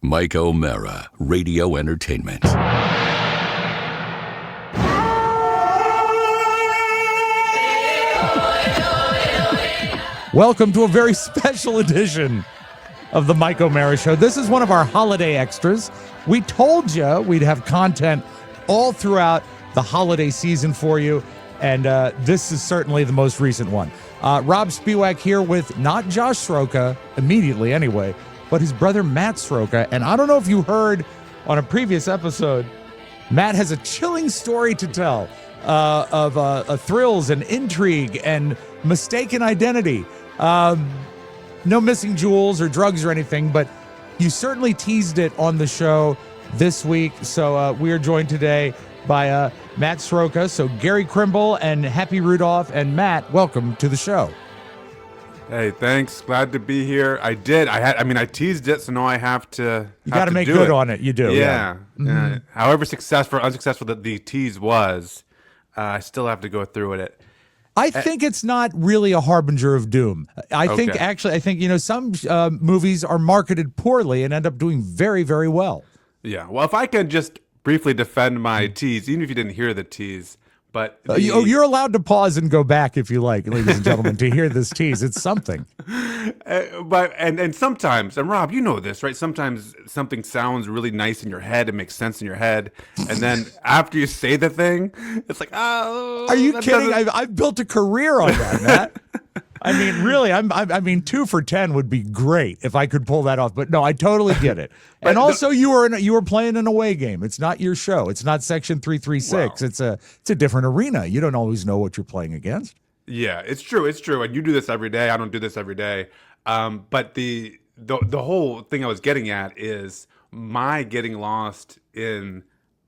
Mike O'Mara, Radio Entertainment. Welcome to a very special edition of the Mike O'Mara Show. This is one of our holiday extras. We told you we'd have content all throughout the holiday season for you, and this is certainly the most recent one. Robb Spewak here with not Josh Sroka, immediately anyway, but his brother Matt Sroka. And I don't know if you heard on a previous episode, Matt has a chilling story to tell of thrills and intrigue and mistaken identity. No missing jewels or drugs or anything, but you certainly teased it on the show this week. So we are joined today by Matt Sroka. So Gary Krimble and Happy Rudolph. And Matt, welcome to the show. Hey, thanks. Glad to be here. I teased it, so now I have to. You got to make good on it. You do. Yeah. Mm-hmm. However successful or unsuccessful that the tease was, I still have to go through with it. I think it's not really a harbinger of doom. I think some movies are marketed poorly and end up doing very, very well. Yeah. Well, if I can just briefly defend my tease, even if you didn't hear the tease, but you're allowed to pause and go back if you like, ladies and gentlemen, to hear this tease. It's something. But sometimes, and Rob, you know this, right? Sometimes something sounds really nice in your head, it makes sense in your head, and then after you say the thing, it's like, oh, are you kidding? I've built a career on that, Matt. I mean, really, I mean, 2 for 10 would be great if I could pull that off. But no, I totally get it. And also, you were playing an away game. It's not your show. It's not Section 336. Wow. It's a different arena. You don't always know what you're playing against. Yeah, it's true. It's true. And you do this every day. I don't do this every day. But the whole thing I was getting at is my getting lost in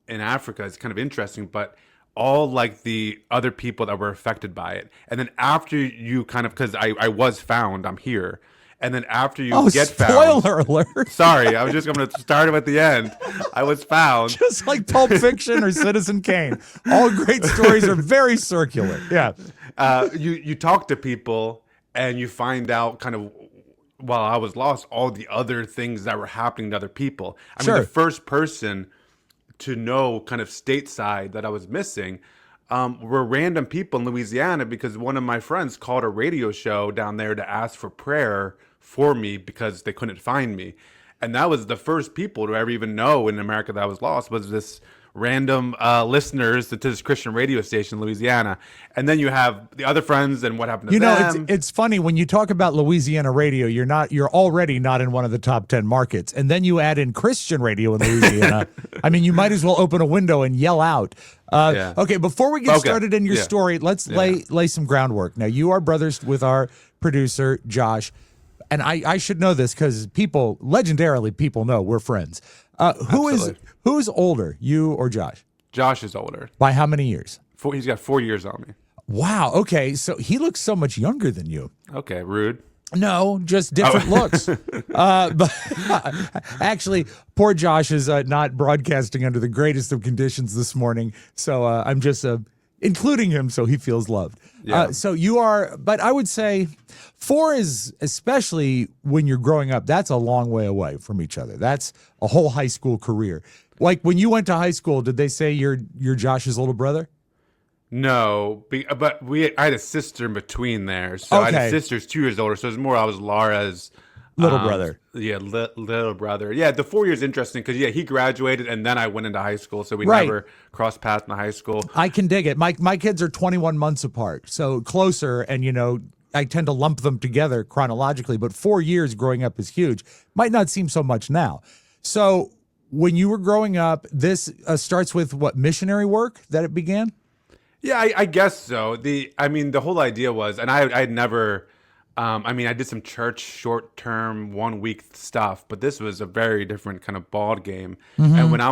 Africa is kind of interesting, but all like the other people that were affected by it. And then after you kind of, because I was found, I'm here. And then after you get found. Spoiler alert. Sorry, I was just going to start at the end. I was found. Just like Pulp Fiction or Citizen Kane. All great stories are very circular. Yeah. You talk to people and you find out kind of, while I was lost, all the other things that were happening to other people. I mean, the first person to know kind of stateside that I was missing were random people in Louisiana, because one of my friends called a radio show down there to ask for prayer for me because they couldn't find me. And that was the first people to ever even know in America that I was lost, was this random listeners to this Christian radio station in Louisiana. And then you have the other friends and what happened to them. It's funny when you talk about Louisiana radio, you're already not in one of the top 10 markets. And then you add in Christian radio in Louisiana. I mean, you might as well open a window and yell out. Okay, before we get started in your story, let's lay some groundwork. Now, you are brothers with our producer, Josh. And I should know this because legendarily people know we're friends. Who's older, you or Josh? Josh is older. By how many years? He's got 4 years on me. Wow. Okay. So he looks so much younger than you. Okay. Rude. No, just different looks. But actually, poor Josh is not broadcasting under the greatest of conditions this morning. So I'm just including him so he feels loved. Yeah. So you are, but I would say 4 is, especially when you're growing up, that's a long way away from each other. That's a whole high school career. Like when you went to high school, did they say you're Josh's little brother? No, but I had a sister in between there. So I had a sister who's 2 years older. So it was more I was Laura's little brother. Yeah, little brother. Yeah, the 4 years interesting because he graduated and then I went into high school, so we never crossed paths in high school. I can dig it. My kids are 21 months apart, so closer, and I tend to lump them together chronologically. But 4 years growing up is huge. Might not seem so much now. So when you were growing up, this starts with what, missionary work that it began? Yeah, I guess so. The whole idea was, and I had never. I did some church short-term 1 week stuff, but this was a very different kind of ball game. Mm-hmm. And when I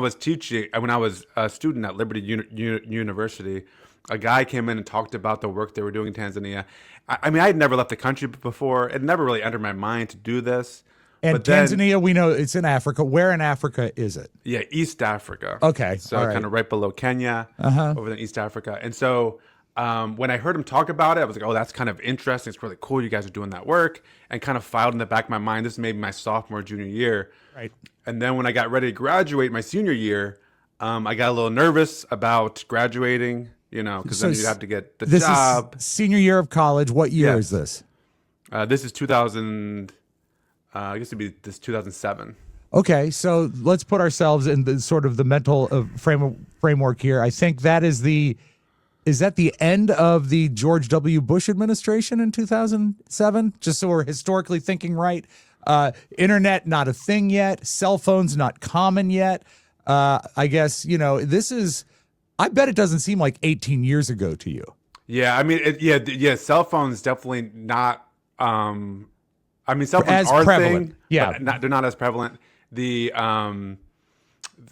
was a student at Liberty University, a guy came in and talked about the work they were doing in Tanzania. I had never left the country before. It never really entered my mind to do this. And but Tanzania, we know it's in Africa. Where in Africa is it? Yeah, East Africa. Okay. So kind of right below Kenya, over in East Africa. And so when I heard him talk about it, I was like, oh, that's kind of interesting. It's really cool you guys are doing that work. And kind of filed in the back of my mind. This is maybe my sophomore, junior year. Right. And then when I got ready to graduate my senior year, I got a little nervous about graduating, because then you'd have to get the job. Is senior year of college. What year is this? This is 2000. I guess it'd be this 2007. Okay, so let's put ourselves in the sort of the mental framework here. I think that is that the end of the George W. Bush administration in 2007? Just so we're historically thinking right. Internet, not a thing yet. Cell phones, not common yet. I guess, this is, I bet it doesn't seem like 18 years ago to you. Yeah, I mean, cell phones definitely not, cell phones as are prevalent. Thing, yeah, but they're not as prevalent.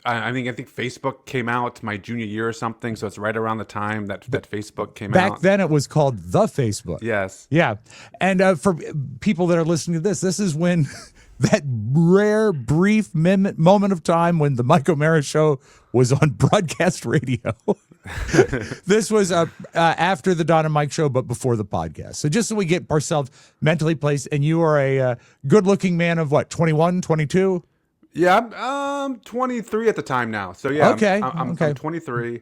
I think Facebook came out my junior year or something, so it's right around the time that Facebook came out. Back then, it was called the Facebook. Yes. Yeah, and for people that are listening to this is when that rare, brief moment of time when the Mike O'Mara Show was on broadcast radio. This was after the Don and Mike Show, but before the podcast. So just so we get ourselves mentally placed, and you are a good-looking man of what, 21, 22? Yeah, I'm 23 at the time now. So yeah, okay. I'm 23.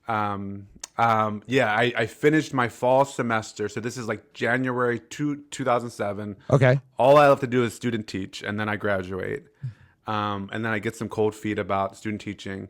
I finished my fall semester. So this is like January 2007. Okay. All I have to do is student teach, and then I graduate. And then I get some cold feet about student teaching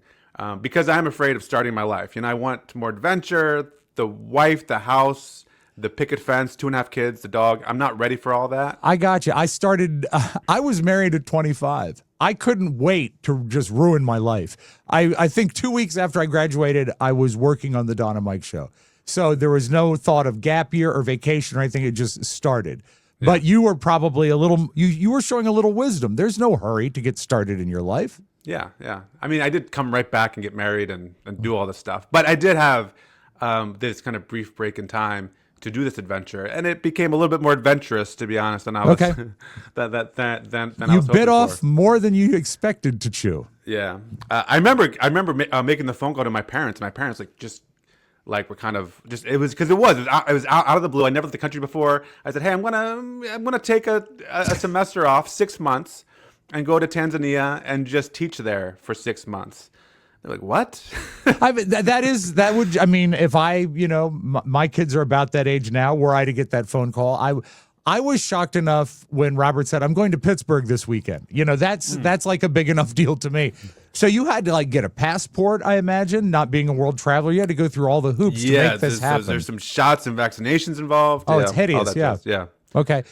because I'm afraid of starting my life. I want more adventure, the wife, the house, the picket fence, 2.5 kids, the dog. I'm not ready for all that. I got you. I was married at 25. I couldn't wait to just ruin my life. I think 2 weeks after I graduated, I was working on the Don and Mike Show. So there was no thought of gap year or vacation or anything. It just started. Yeah. But you were probably you were showing a little wisdom. There's no hurry to get started in your life. Yeah. I mean, I did come right back and get married and do all this stuff. But I did have this kind of brief break in time to do this adventure, and it became a little bit more adventurous, to be honest, than I was. Okay. than I was bit off more than you expected to chew. Yeah, I remember making the phone call to my parents. And my parents were kind of just it was out of the blue. I never left the country before. I said, hey, I'm gonna take a semester off, 6 months, and go to Tanzania and just teach there for 6 months. They're like, what? If my kids are about that age now, were I to get that phone call, I was shocked enough when Robert said, I'm going to Pittsburgh this weekend. That's like a big enough deal to me. So you had to get a passport, I imagine, not being a world traveler. You had to go through all the hoops to make this happen. There's some shots and vaccinations involved. Oh, it's hideous. Yeah. Yeah. Okay.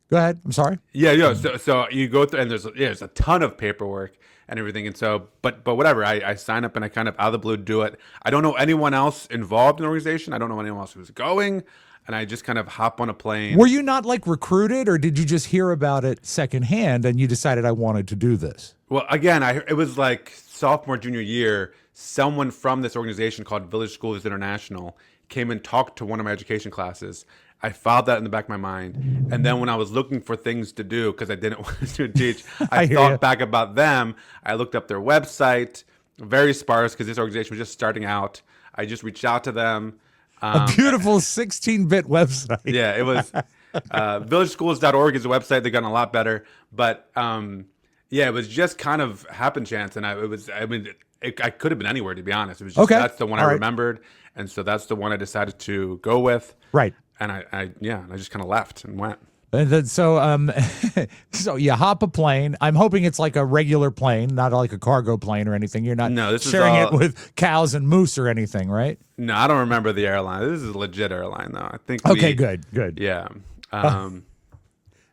Go ahead. I'm sorry. Yeah. So you go through, and there's a ton of paperwork and everything. And so, but whatever, I sign up and I kind of out of the blue do it. I don't know anyone else involved in the organization. I don't know anyone else who's going. And I just kind of hop on a plane. Were you not recruited, or did you just hear about it secondhand and you decided I wanted to do this? Well, again, it was like sophomore, junior year. Someone from this organization called Village Schools International came and talked to one of my education classes. I filed that in the back of my mind. And then when I was looking for things to do, because I didn't want to teach, I thought back about them. I looked up their website, very sparse because this organization was just starting out. I just reached out to them. A beautiful 16-bit website. Yeah, it was. Villageschools.org is a website. They've gotten a lot better. But it was just kind of happen chance. And I could have been anywhere, to be honest. It was just, that's the one I remembered. And so that's the one I decided to go with. Right. And I just kind of left and went. And then, so you hop a plane. I'm hoping it's like a regular plane, not like a cargo plane or anything. You're not sharing it with cows and moose or anything, right? No, I don't remember the airline. This is a legit airline, though. I think. Good. Yeah.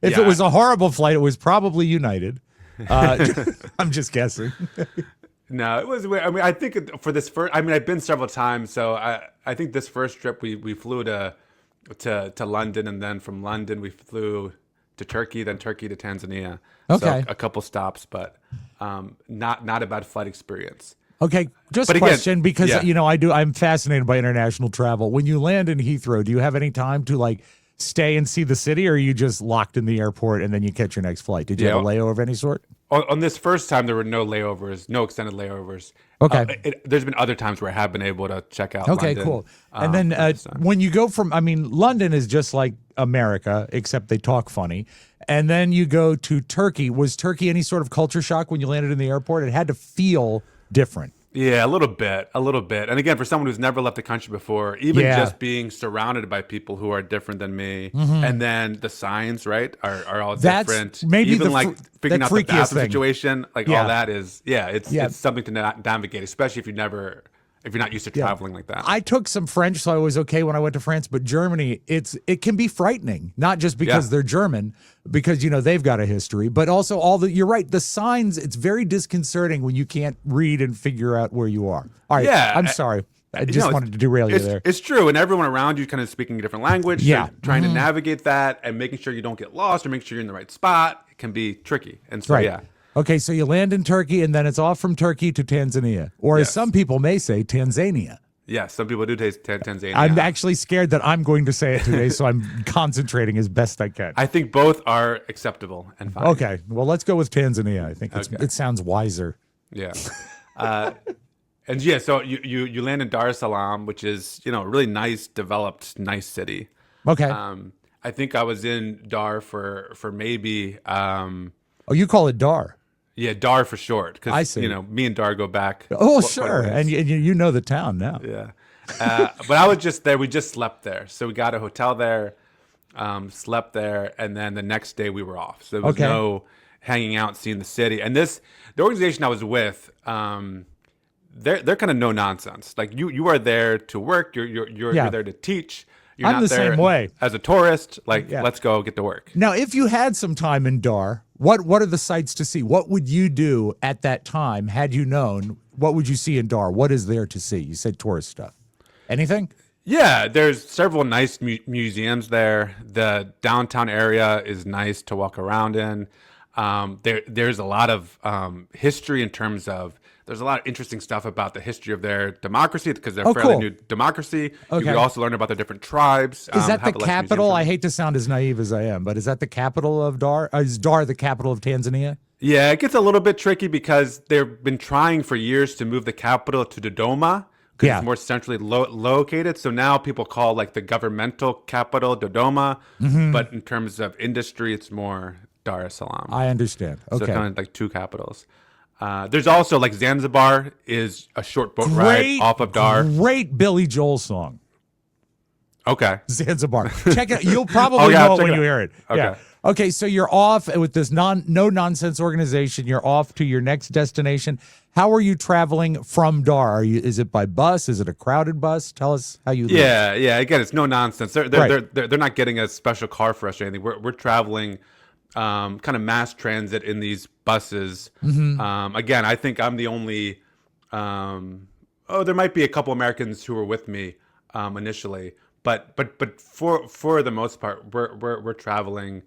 If it was a horrible flight, it was probably United. I'm just guessing. No, it was. I mean, I think for this first. I mean, I've been several times, so I think this first trip we flew to London, and then from London we flew to Turkey, then Turkey to Tanzania. Okay, so a couple stops, but not a bad flight experience. Okay, just a question, because I'm fascinated by international travel. When you land in Heathrow, do you have any time to stay and see the city, or are you just locked in the airport and then you catch your next flight? Did you have a layover of any sort? on this first time, there were no layovers, no extended layovers. Okay. There's been other times where I have been able to check out. Okay, London, cool. And then when you go from, London is just like America, except they talk funny. And then you go to Turkey. Was Turkey any sort of culture shock when you landed in the airport? It had to feel different. Yeah, a little bit. And again, for someone who's never left the country before, even just being surrounded by people who are different than me, and then the signs, right, are all different. Maybe even like figuring out the bathroom thing. situation, like all that is, it's something to navigate, especially if you're not used to traveling like that. I took some French, so I was okay when I went to France, but Germany, it can be frightening, not just because they're German, because they've got a history, but also you're right, the signs, it's very disconcerting when you can't read and figure out where you are. All right, I'm sorry. I just wanted to derail you there. It's true, and everyone around you kind of speaking a different language, so trying to navigate that and making sure you don't get lost or make sure you're in the right spot, it can be tricky. And so, Okay, so you land in Turkey, and then it's off from Turkey to Tanzania, or as some people may say, Tanzania. Yes, some people do taste Tanzania. I'm actually scared that I'm going to say it today, so I'm concentrating as best I can. I think both are acceptable and fine. Okay, well, let's go with Tanzania. I think it sounds wiser. Yeah. So you land in Dar es Salaam, which is, a really nice, developed, nice city. Okay. I think I was in Dar for maybe... you call it Dar. Yeah, Dar for short. Because, I see. Me and Dar go back. Oh, sure. And you know the town now. Yeah. But I was just there. We just slept there. So we got a hotel there, slept there, and then the next day we were off. So there was no hanging out, seeing the city. And the organization I was with, they're kind of no nonsense. Like you are there to work. You're there to teach. You're I'm not the there same way. As a tourist. Let's go get to work. Now, if you had some time in Dar, what are the sights to see? What would you do at that time had you known? What would you see in Dar? What is there to see? You said tourist stuff. Anything? Yeah, there's several nice museums there. The downtown area is nice to walk around in. There's a lot of history in terms of there's a lot of interesting stuff about the history of their democracy because they're fairly new democracy. Okay. You could also learn about the different tribes. Is that the capital? I hate to sound as naive as I am, but is that the capital of Dar? Is Dar the capital of Tanzania? Yeah, it gets a little bit tricky because they've been trying for years to move the capital to Dodoma because it's more centrally located. So now people call like the governmental capital Dodoma, but in terms of industry, it's more Dar es Salaam. I understand. Okay. So kind of like two capitals. There's also like Zanzibar is a short boat ride off of Dar. Great Billy Joel song. Okay. Zanzibar. Check it out. You'll probably know it when you hear it. Okay. Yeah. Okay, so you're off with this no-nonsense organization. You're off to your next destination. How are you traveling from Dar? Is it by bus? Is it a crowded bus? Tell us how you live. Yeah. Again, it's no nonsense. They're not getting a special car for us or anything. We're traveling kind of mass transit in these buses. Again, I think I'm the only. There might be a couple Americans who were with me initially, but for the most part, we're traveling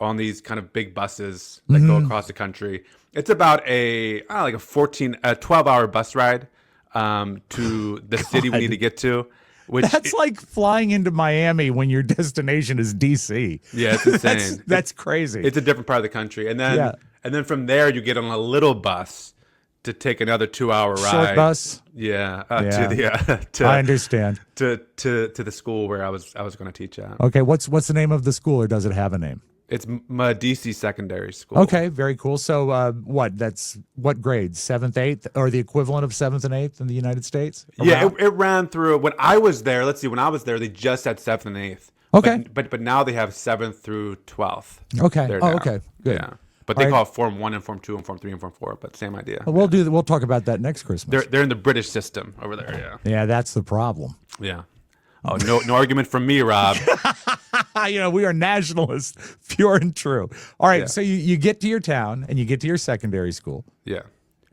on these kind of big buses that go across the country. It's about a 12-hour bus ride to the city we need to get to. That's like flying into Miami when your destination is DC. Yeah, it's insane. That's crazy. It's a different part of the country, and then from there you get on a little bus to take another 2-hour ride. Short bus. Yeah. I understand. To the school where I was going to teach at. Okay, what's the name of the school, or does it have a name? It's DC Secondary School. Okay, very cool. So what grades? 7th, 8th, or the equivalent of 7th and 8th in the United States? Yeah, it ran through when I was there. Let's see, when I was there, they just had 7th and 8th. Okay. But now they have 7th through 12th. Okay. Okay. Good. Yeah. But they call it Form 1 and Form 2 and Form 3 and Form 4, but same idea. We'll talk about that next Christmas. They're in the British system over there, yeah. Yeah, that's the problem. Yeah. Oh, no argument from me, Rob. We are nationalists, pure and true. All right, so you get to your town and you get to your secondary school. Yeah.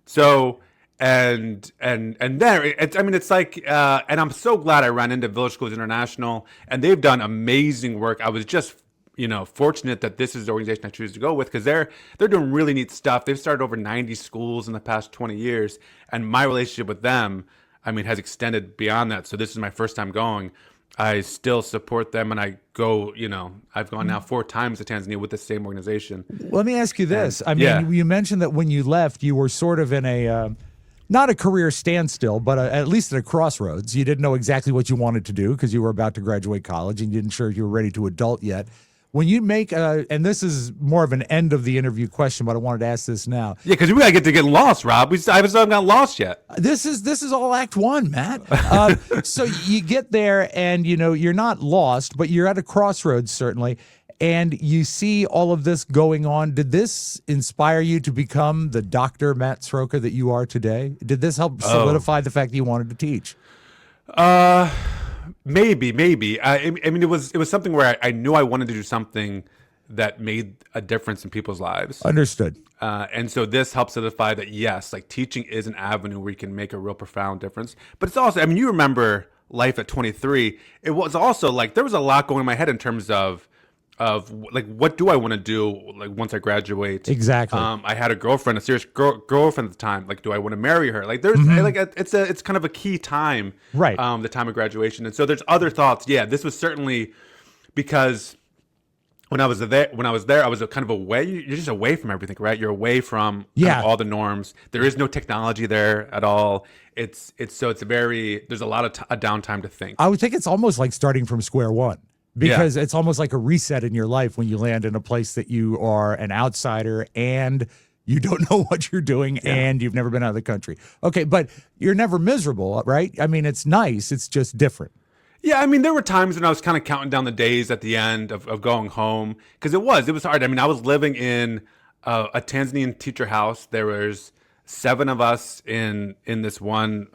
So and there, it's like, and I'm so glad I ran into Village Schools International, and they've done amazing work. I was just fortunate that this is the organization I choose to go with because they're doing really neat stuff. They've started over 90 schools in the past 20 years, and my relationship with them, has extended beyond that. So this is my first time going. I still support them, and I go, I've gone now 4 times to Tanzania with the same organization. Let me ask you this. You mentioned that when you left, you were sort of in a, not a career standstill, but at least at a crossroads. You didn't know exactly what you wanted to do because you were about to graduate college and you didn't sure if you were ready to adult yet. When you make, and this is more of an end of the interview question, but I wanted to ask this now. Yeah, because we got to get to getting lost, Rob. I haven't got lost yet. This is all Act 1, Matt. So you get there and, you're not lost, but you're at a crossroads, certainly, and you see all of this going on. Did this inspire you to become the Dr. Matt Sroka that you are today? Did this help solidify the fact that you wanted to teach? Maybe. I mean, it was something where I knew I wanted to do something that made a difference in people's lives. Understood. And so this helps solidify that, yes, like teaching is an avenue where you can make a real profound difference. But it's also, you remember life at 23. It was also like there was a lot going in my head in terms of like, what do I want to do like once I graduate? Exactly. I had a girlfriend, a serious girlfriend at the time. Like, do I want to marry her? Like, there's like it's kind of a key time, right? The time of graduation, and so there's other thoughts. Yeah, this was certainly because when I was there, I was kind of away. You're just away from everything, right? You're away from kind of all the norms. There is no technology there at all. There's a lot of a downtime to think. I would think it's almost like starting from square one. Because it's almost like a reset in your life when you land in a place that you are an outsider and you don't know what you're doing and you've never been out of the country. Okay, but you're never miserable, right? I mean, it's nice. It's just different. Yeah, I mean, there were times when I was kind of counting down the days at the end of going home because it was hard. I mean, I was living in a Tanzanian teacher house. There was 7 of us in this one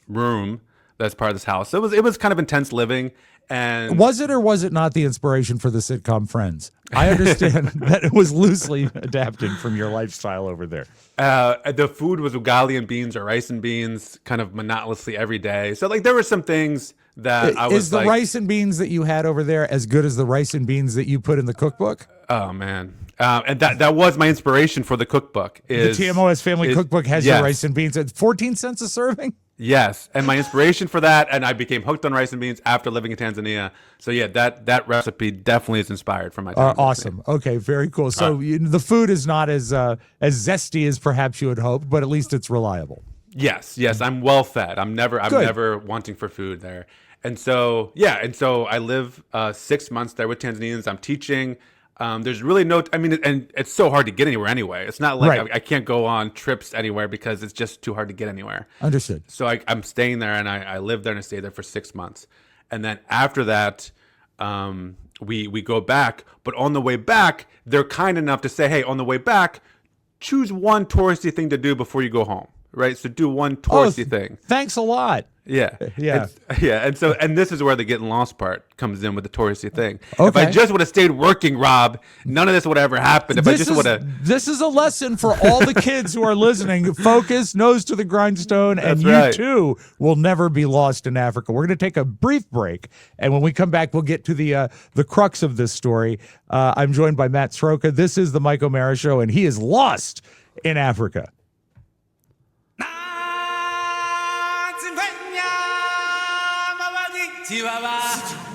room that's part of this house. So it was kind of intense living. And was it or was it not the inspiration for the sitcom Friends? I understand that it was loosely adapted from your lifestyle over there. The food was ugali and beans or rice and beans kind of monotonously every day. So like there were some things that I was Is the rice and beans that you had over there as good as the rice and beans that you put in the cookbook? Oh, man. And that was my inspiration for the cookbook. The TMOS family cookbook has your rice and beans at 14 cents a serving? Yes, and my inspiration for that, and I became hooked on rice and beans after living in Tanzania. So yeah, that recipe definitely is inspired from my time. Awesome. Okay, very cool. So the food is not as zesty as perhaps you had hoped, but at least it's reliable. Yes, I'm well fed. I'm never wanting for food there. And so I live 6 months there with Tanzanians. I'm teaching. There's really and it's so hard to get anywhere anyway. It's not like I can't go on trips anywhere because it's just too hard to get anywhere. Understood. So I'm staying there and I live there and I stay there for 6 months. And then after that, we go back. But on the way back, they're kind enough to say, hey, on the way back, choose one touristy thing to do before you go home. Right? So do one touristy thing. Thanks a lot. Yeah. And this is where the getting lost part comes in with the touristy thing. Okay. If I just would have stayed working, Rob, none of this would have ever happened. This is a lesson for all the kids who are listening. Focus, nose to the grindstone, and you too will never be lost in Africa. We're going to take a brief break, and when we come back, we'll get to the crux of this story. I'm joined by Matt Sroka. This is the Mike O'Mara Show, and he is lost in Africa.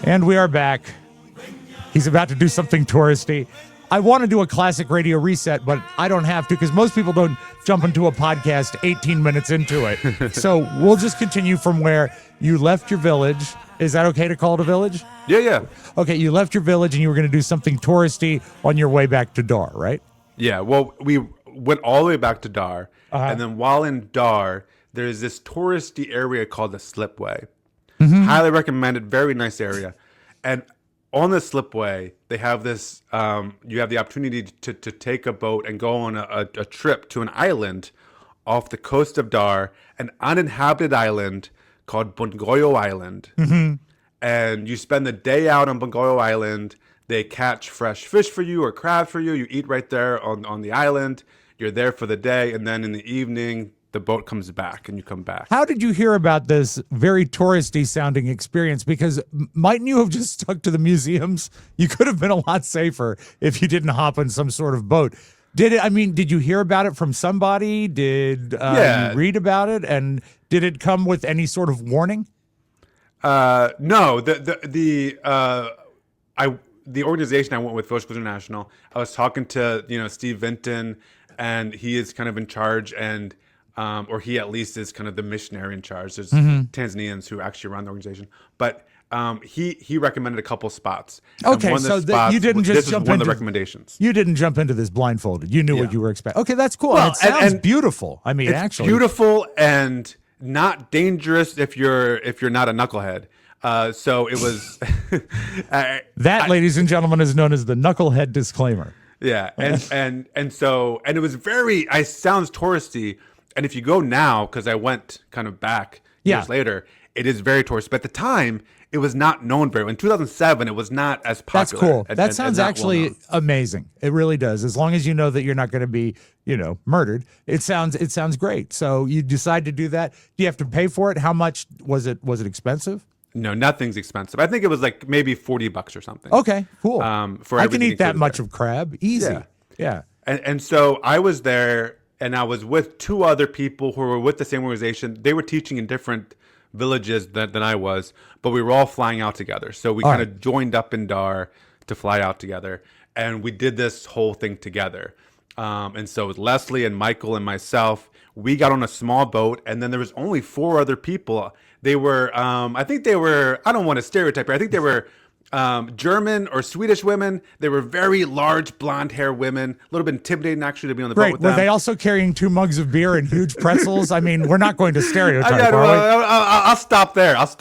And we are back. He's about to do something touristy. I want to do a classic radio reset, but I don't have to because most people don't jump into a podcast 18 minutes into it. So we'll just continue from where you left your village. Is that okay to call it a village? Yeah. Okay, you left your village and you were going to do something touristy on your way back to Dar, right? Yeah, well, we went all the way back to Dar. And then while in Dar, there's this touristy area called the Slipway. Highly recommended. Very nice area. And on the Slipway, they have this, you have the opportunity to take a boat and go on a trip to an island off the coast of Dar, an uninhabited island called Bongoyo Island. And you spend the day out on Bongoyo Island. They catch fresh fish for you or crabs for you. You eat right there on the island. You're there for the day. And then in the evening, the boat comes back and you come back. How did you hear about this very touristy sounding experience? Because mightn't you have just stuck to the museums? You could have been a lot safer if you didn't hop on some sort of boat. Did you hear about it from somebody? Did you read about it? And did it come with any sort of warning? No, the organization I went with, Social International, I was talking to, Steve Vinton, and he is kind of in charge, and or he at least is kind of the missionary in charge. There's Tanzanians who actually run the organization, but he recommended a couple spots. Okay, so you didn't just jump into one of the recommendations. You didn't jump into this blindfolded. You knew what you were expecting. Okay, that's cool. Well, it sounds beautiful. I mean, it's actually beautiful and not dangerous if you're not a knucklehead. So it was ladies and gentlemen, is known as the knucklehead disclaimer. Yeah, and it was very. I sounds touristy, and if you go now, because I went kind of back years later, it is very touristy. But at the time, it was not known very well. In 2007, it was not as popular. That's cool. That sounds actually amazing. It really does. As long as you know that you're not going to be, murdered. It sounds great. So you decide to do that. Do you have to pay for it? How much was it? Was it expensive? No, nothing's expensive. I think it was like maybe $40 or something. Okay, cool. For I can eat that much there. of crab. Easy. Yeah. And so I was there, and I was with two other people who were with the same organization. They were teaching in different villages than I was, but we were all flying out together. So we kind of joined up in Dar to fly out together, and we did this whole thing together. And so it was Leslie and Michael and myself. We got on a small boat, and then there was only 4 other people. They were, I think they were, I don't want to stereotype here. I think they were German or Swedish women. They were very large blonde hair women, a little bit intimidating actually to be on the boat with them. Were they also carrying 2 mugs of beer and huge pretzels? I mean, we're not going to stereotype, are we? I'll stop there. Okay.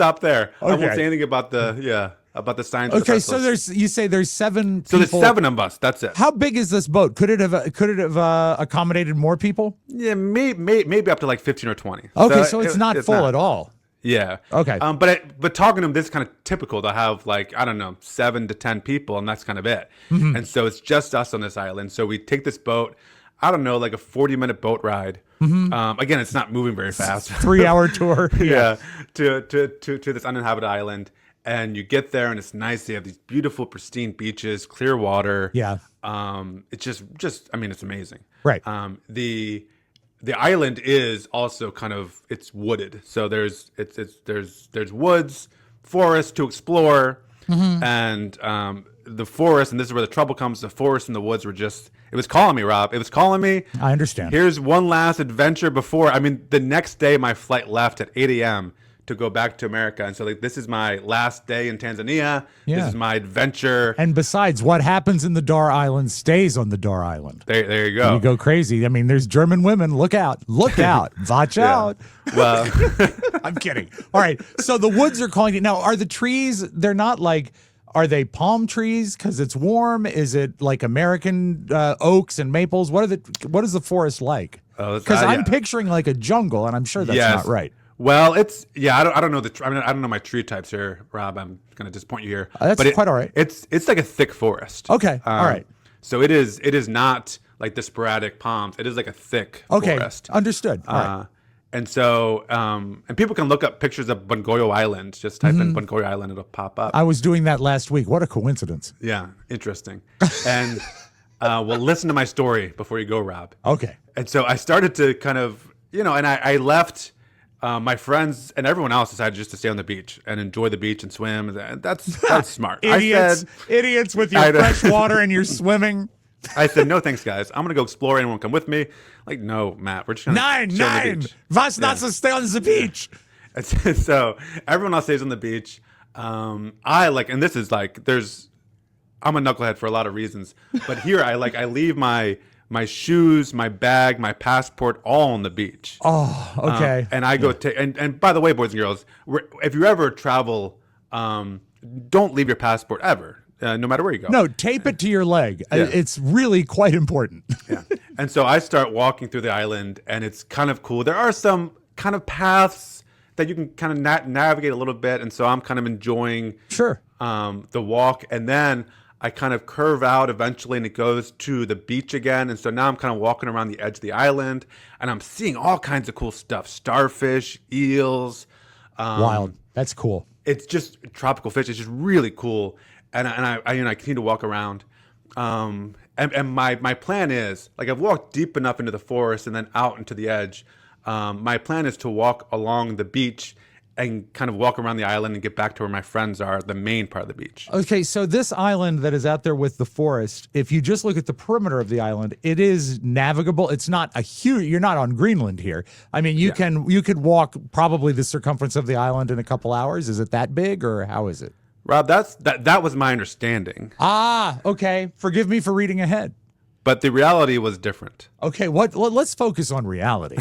I won't say anything about the signs. Okay, so you say there's 7 people. So there's 7 of us. That's it. How big is this boat? Could it have accommodated more people? Yeah, maybe up to like 15 or 20. Okay, so it's not full at all. Yeah. Okay. But talking to them, this is kind of typical to have like, I don't know, 7 to 10 people, and that's kind of it. Mm-hmm. And so it's just us on this island. So we take this boat, I don't know, like a 40-minute boat ride. Mm-hmm. Again, it's not moving very fast. 3-hour tour. Yeah. To this uninhabited island. And you get there, and it's nice. They have these beautiful, pristine beaches, clear water. Yeah. It's just I mean, it's amazing. Right. The island is also kind of, it's wooded. So there's woods, forests to explore, and the forest, and this is where the trouble comes. The forest and the woods were it was calling me, Rob. It was calling me. I understand. Here's one last adventure before. I mean, the next day my flight left at 8 a.m. to go back to America. And so like, this is my last day in Tanzania. Yeah. This is my adventure. And besides, what happens in the Dar Island stays on the Dar Island. There you go. You go crazy. I mean, there's German women. Look out. Watch out. Well, I'm kidding. All right. So the woods are calling you. Now, are the trees, they're not like, are they palm trees because it's warm? Is it like American oaks and maples? What is the forest like? Because I'm picturing like a jungle, and I'm sure that's not right. Well, it's I don't know I don't know my tree types here, Rob. I'm gonna disappoint you here. That's quite all right. It's like a thick forest. Okay, all right. So it is not like the sporadic palms. It is like a thick forest. Understood. All right. And so and people can look up pictures of Bongoyo Island. Just type in Bongoyo Island, it'll pop up. I was doing that last week. What a coincidence. Yeah, interesting. And well, listen to my story before you go, Rob. Okay. And so I started to kind of and I left. My friends and everyone else decided just to stay on the beach and enjoy the beach and swim. That's smart. Idiots with your fresh water and your swimming. I said, no, thanks, guys. I'm going to go explore. Anyone come with me? Like, no, Matt, we're just going to stay on the beach. Was not to stay on the beach. And so everyone else stays on the beach. And this is like, I'm a knucklehead for a lot of reasons. But here I leave my shoes, my bag, my passport, all on the beach. Oh, okay. And I go and by the way, boys and girls, if you ever travel, don't leave your passport ever, no matter where you go. No, tape it to your leg. Yeah. It's really quite important. Yeah. And so I start walking through the island, and it's kind of cool. There are some kind of paths that you can kind of navigate a little bit, and so I'm kind of enjoying the walk, and then I kind of curve out eventually, and it goes to the beach again. And so now I'm kind of walking around the edge of the island, and I'm seeing all kinds of cool stuff: starfish, eels. Wild. That's cool. It's just tropical fish. It's just really cool. And I continue to walk around. And my plan is, like, I've walked deep enough into the forest and then out into the edge. My plan is to walk along the beach and kind of walk around the island and get back to where my friends are, the main part of the beach. Okay, so this island that is out there with the forest, if you just look at the perimeter of the island, it is navigable. It's not a huge, you're not on Greenland here. I mean, you could walk probably the circumference of the island in a couple hours. Is it that big, or how is it? Rob, that was my understanding. Ah, okay. Forgive me for reading ahead. But the reality was different. Okay, let's focus on reality.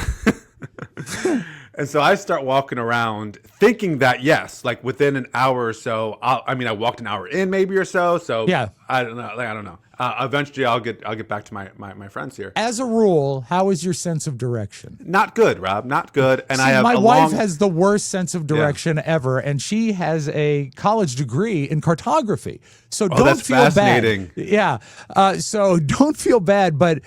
And so I start walking around thinking that, yes, like within an hour or so, I walked an hour in maybe or so. So yeah, I don't know. Eventually I'll get back to my friends here. As a rule, how is your sense of direction? Not good, Rob, not good. And See, my wife has the worst sense of direction ever, and she has a college degree in cartography. So don't feel bad. Yeah. So don't feel bad, but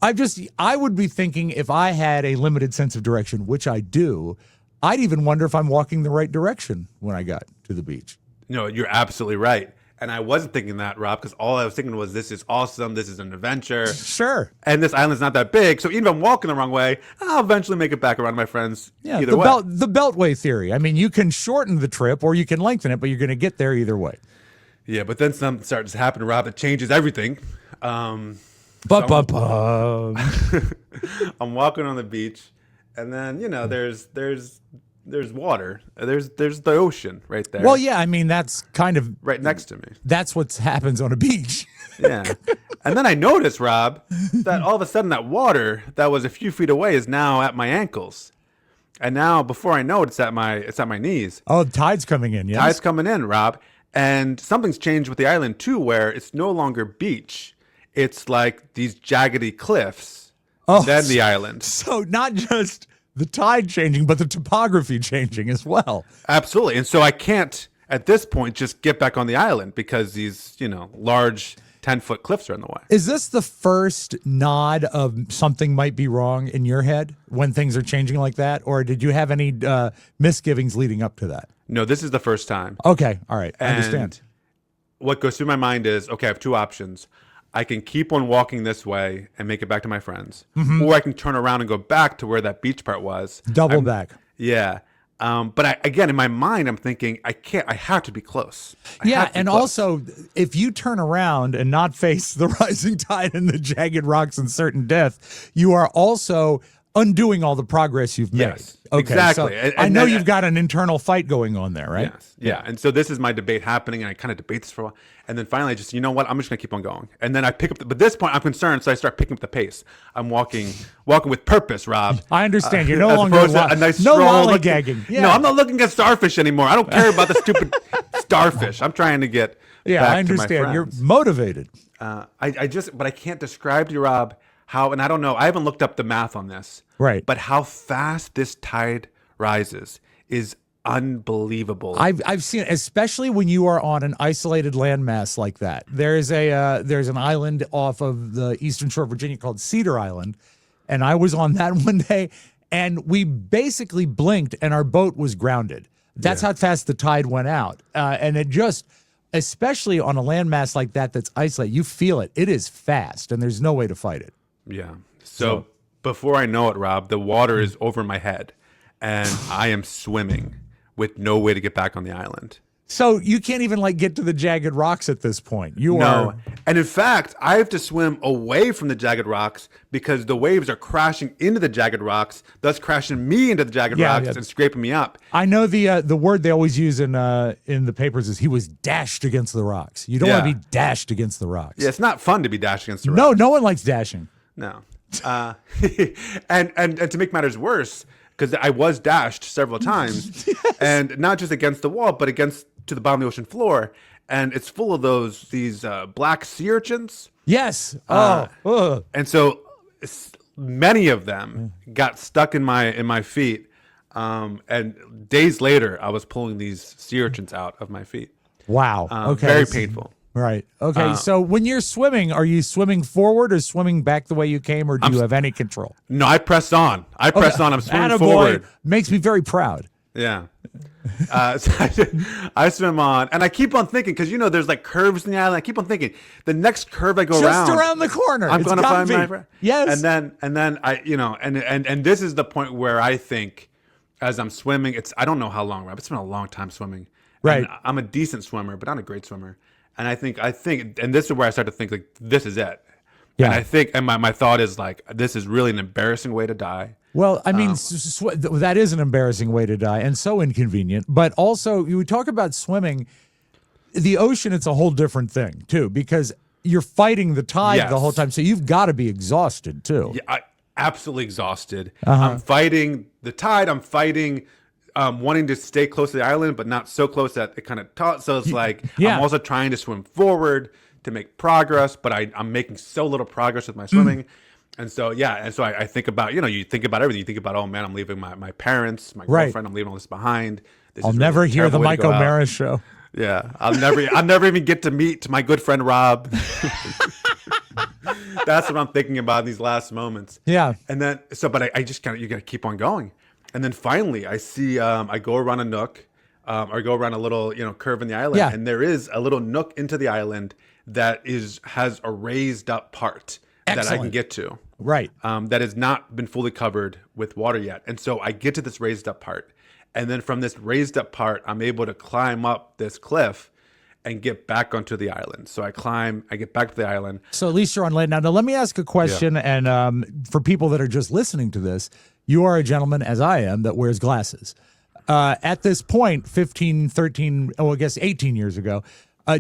I would be thinking if I had a limited sense of direction, which I do, I'd even wonder if I'm walking the right direction when I got to the beach. No, you're absolutely right. And I wasn't thinking that, Rob, because all I was thinking was, this is awesome. This is an adventure. Sure. And this island's not that big. So even if I'm walking the wrong way, I'll eventually make it back around to my friends either way. The Beltway theory. I mean, you can shorten the trip or you can lengthen it, but you're going to get there either way. Yeah, but then something starts to happen, Rob, that changes everything. I'm walking on the beach, and then there's water. There's the ocean right there. Well, yeah, I mean that's kind of right next to me. That's what happens on a beach. Yeah, and then I noticed, Rob, that all of a sudden that water that was a few feet away is now at my ankles, and now before I know it, it's at my knees. Oh, the tide's coming in. Yes, tide's coming in, Rob, and something's changed with the island too, where it's no longer beach. It's like these jaggedy cliffs, then the island. So not just the tide changing, but the topography changing as well. Absolutely. And so I can't, at this point, just get back on the island because these, large 10-foot cliffs are in the way. Is this the first nod of something might be wrong in your head when things are changing like that? Or did you have any misgivings leading up to that? No, this is the first time. Okay. All right. I understand. What goes through my mind is, okay, I have two options. I can keep on walking this way and make it back to my friends. Mm-hmm. Or I can turn around and go back to where that beach part was. Double back. Yeah. But again, in my mind, I'm thinking, I have to be close. And also, if you turn around and not face the rising tide and the jagged rocks and certain death, you are also undoing all the progress you've made. Yes, okay, exactly. So I know you've got an internal fight going on there, right? Yes, yeah. And so this is my debate happening, and I kind of debate this for a while. And then finally, I just, you know what? I'm just going to keep on going. And then I pick up, but at this point, I'm concerned, so I start picking up the pace. I'm walking with purpose, Rob. I understand. You're no longer a nice lollygagging. Yeah. No, I'm not looking at starfish anymore. I don't care about the stupid starfish. I'm trying to get back I understand. To my You're motivated. But I can't describe to you, Rob, how, and I don't know, I haven't looked up the math on this. Right. But how fast this tide rises is unbelievable. I've seen it, especially when you are on an isolated landmass like that. There's an island off of the eastern shore of Virginia called Cedar Island, and I was on that one day, and we basically blinked, and our boat was grounded. That's how fast the tide went out, and it just, especially on a landmass like that that's isolated, you feel it. It is fast, and there's no way to fight it. Yeah. So before I know it, Rob, the water is over my head, and I am swimming with no way to get back on the island. So you can't even get to the jagged rocks at this point. No. And in fact, I have to swim away from the jagged rocks because the waves are crashing into the jagged rocks, thus crashing me into the jagged rocks and scraping me up. I know the word they always use in the papers is he was dashed against the rocks. You don't want to be dashed against the rocks. Yeah, it's not fun to be dashed against the rocks. No one likes dashing. No. And to make matters worse, because I was dashed several times, and not just against the wall, but to the bottom of the ocean floor, and it's full of these black sea urchins. Yes. And so many of them got stuck in my feet, and days later I was pulling these sea urchins out of my feet. Wow. Okay. Very painful. Right. Okay. So when you're swimming, are you swimming forward or swimming back the way you came, or do you have any control? No, I press on. I'm swimming forward. Makes me very proud. Yeah. So I swim on, and I keep on thinking, because there's curves in the island. I keep on thinking the next curve I go just around the corner, I'm going to find my friend. Yes. And then I and this is the point where I think as I'm swimming, I don't know how long, Rob. It's been a long time swimming. Right. And I'm a decent swimmer, but not a great swimmer. And I think, and this is where I start to think like, this is it. Yeah. And I think, and my thought is like, this is really an embarrassing way to die. Well, I mean, that is an embarrassing way to die and so inconvenient. But also, you would talk about swimming. The ocean, it's a whole different thing, too, because you're fighting the tide the whole time. So you've got to be exhausted, too. Yeah, absolutely exhausted. I'm fighting the tide. I'm fighting wanting to stay close to the island, but not so close that it kind of taut. So it's like I'm also trying to swim forward to make progress, but I'm making so little progress with my swimming. And so, I think about, you think about everything. You think about, oh, man, I'm leaving my parents, my girlfriend. I'm leaving all this behind. I'll never hear the Mike O'Mara show. Yeah, I'll never even get to meet my good friend Rob. That's what I'm thinking about in these last moments. Yeah. And then, but I just you got to keep on going. And then finally, I see, I go around a nook, or go around a little, curve in the island. Yeah. And there is a little nook into the island that has a raised up part that I can get to. Right. That has not been fully covered with water yet. And so I get to this raised up part. And then from this raised up part, I'm able to climb up this cliff and get back onto the island. So I get back to the island. So at least you're on land now. Now, let me ask a question. Yeah. And for people that are just listening to this, you are a gentleman, as I am, that wears glasses. At this point, 15, 13, I guess 18 years ago,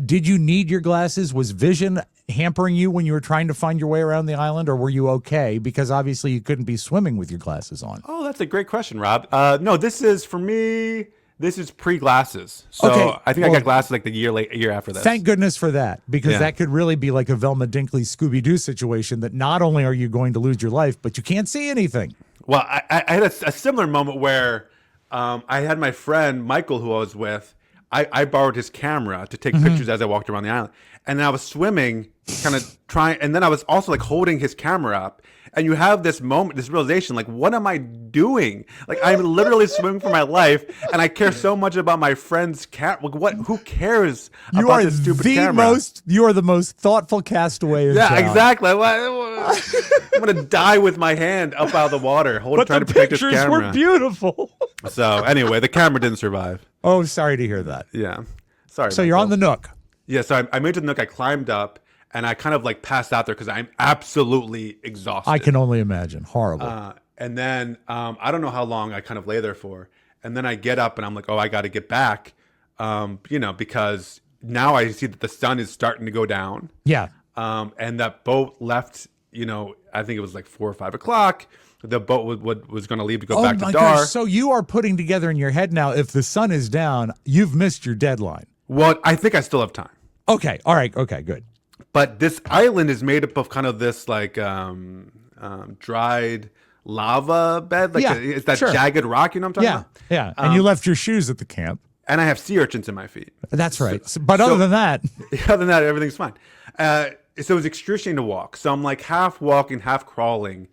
did you need your glasses? Was vision hampering you when you were trying to find your way around the island, or were you okay? Because obviously you couldn't be swimming with your glasses on. Oh, that's a great question, Rob. No, this is, for me, this is pre-glasses. So okay. I think I got glasses like a year after this. Thank goodness for that, because that could really be like a Velma Dinkley Scooby-Doo situation that not only are you going to lose your life, but you can't see anything. Well, I had a similar moment where I had my friend Michael, who I was with, I borrowed his camera to take pictures as I walked around the island. And then I was swimming, kind of trying, and then I was also like holding his camera up. And you have this moment, this realization, like, what am I doing? Like, I'm literally swimming for my life, and I care so much about my friend's camera. Like, who cares about this stupid camera? You are the most thoughtful castaway in town. Exactly. I'm going to die with my hand up out of the water, trying to protect this camera. But the pictures were beautiful. So, anyway, the camera didn't survive. Oh, sorry to hear that. Yeah. Sorry. So, you're on the nook. Yeah, so I made it to the nook, I climbed up, and I kind of like passed out there because I'm absolutely exhausted. I can only imagine. Horrible. And then I don't know how long I kind of lay there for. And then I get up and I'm like, oh, I got to get back, because now I see that the sun is starting to go down. Yeah. And that boat left, I think it was like 4 or 5 o'clock. The boat was going to leave to go back to Dar. Gosh. So you are putting together in your head now, if the sun is down, you've missed your deadline. Well, I think I still have time. Okay. All right. Okay, good. But this island is made up of kind of this like dried lava bed. Like it's that jagged rock, you know what I'm talking about? Yeah. And you left your shoes at the camp. And I have sea urchins in my feet. That's right. But other than that, everything's fine. So it was excruciating to walk. So I'm like half walking, half crawling.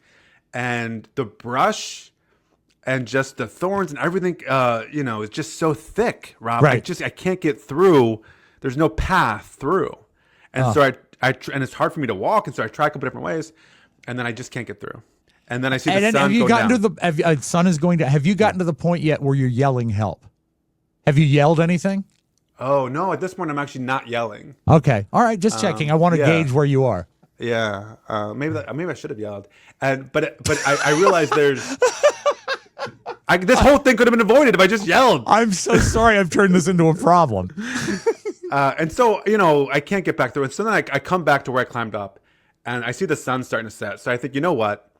And the brush and just the thorns and everything, it's just so thick, Rob. Right. I can't get through. There's no path through. And so and it's hard for me to walk. And so I try a couple different ways, and then I just can't get through. And then I see the sun go down. Have you gotten to the point yet where you're yelling help? Have you yelled anything? Oh, no. At this point, I'm actually not yelling. Okay. All right. Just checking. I want to gauge where you are. Yeah. Maybe I should have yelled. But I realized there's... this whole thing could have been avoided if I just yelled. I'm so sorry I've turned this into a problem. And so, I can't get back through. And so then I come back to where I climbed up, and I see the sun starting to set. So I think, you know what?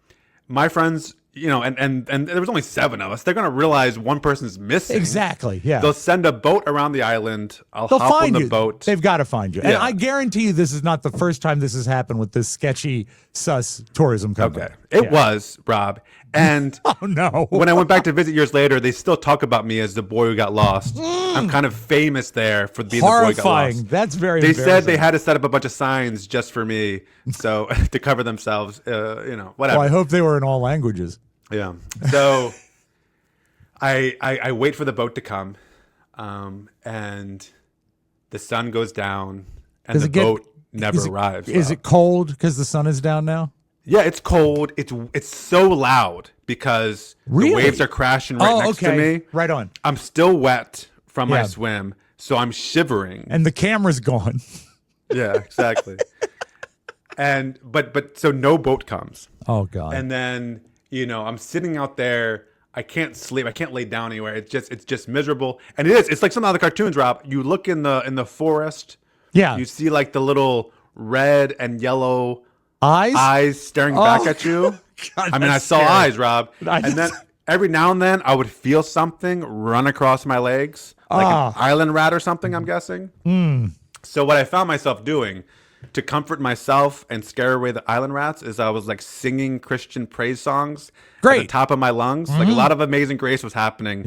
My friends, and there was only 7 of us. They're going to realize one person's missing. Exactly, yeah. They'll send a boat around the island. They'll hop on the boat. They've got to find you. Yeah. And I guarantee you this is not the first time this has happened with this sketchy, sus tourism company. Okay. It was, Rob. And oh, no. When I went back to visit years later, they still talk about me as the boy who got lost. I'm kind of famous there for being the boy who got lost. That's very They said they had to set up a bunch of signs just for me, so to cover themselves, whatever. Well, I hope they were in all languages. Yeah. So I wait for the boat to come, and the sun goes down, and the boat never arrives. Is it cold because the sun is down now? Yeah, it's cold. It's so loud because Really? the waves are crashing right next to me. Right on. I'm still wet from my Yeah. swim, so I'm shivering. And the camera's gone. Yeah, exactly. And but so no boat comes. Oh God. And then, I'm sitting out there. I can't sleep. I can't lay down anywhere. It's just miserable. And it is. It's like some of the cartoons, Rob. You look in the forest. Yeah. You see like the little red and yellow Eyes staring back at you. God, I mean, I that's saw scary. eyes, Rob. And then every now and then I would feel something run across my legs, like an island rat or something, I'm guessing. So what I found myself doing to comfort myself and scare away the island rats is I was like singing Christian praise songs at the top of my lungs. Like a lot of Amazing Grace was happening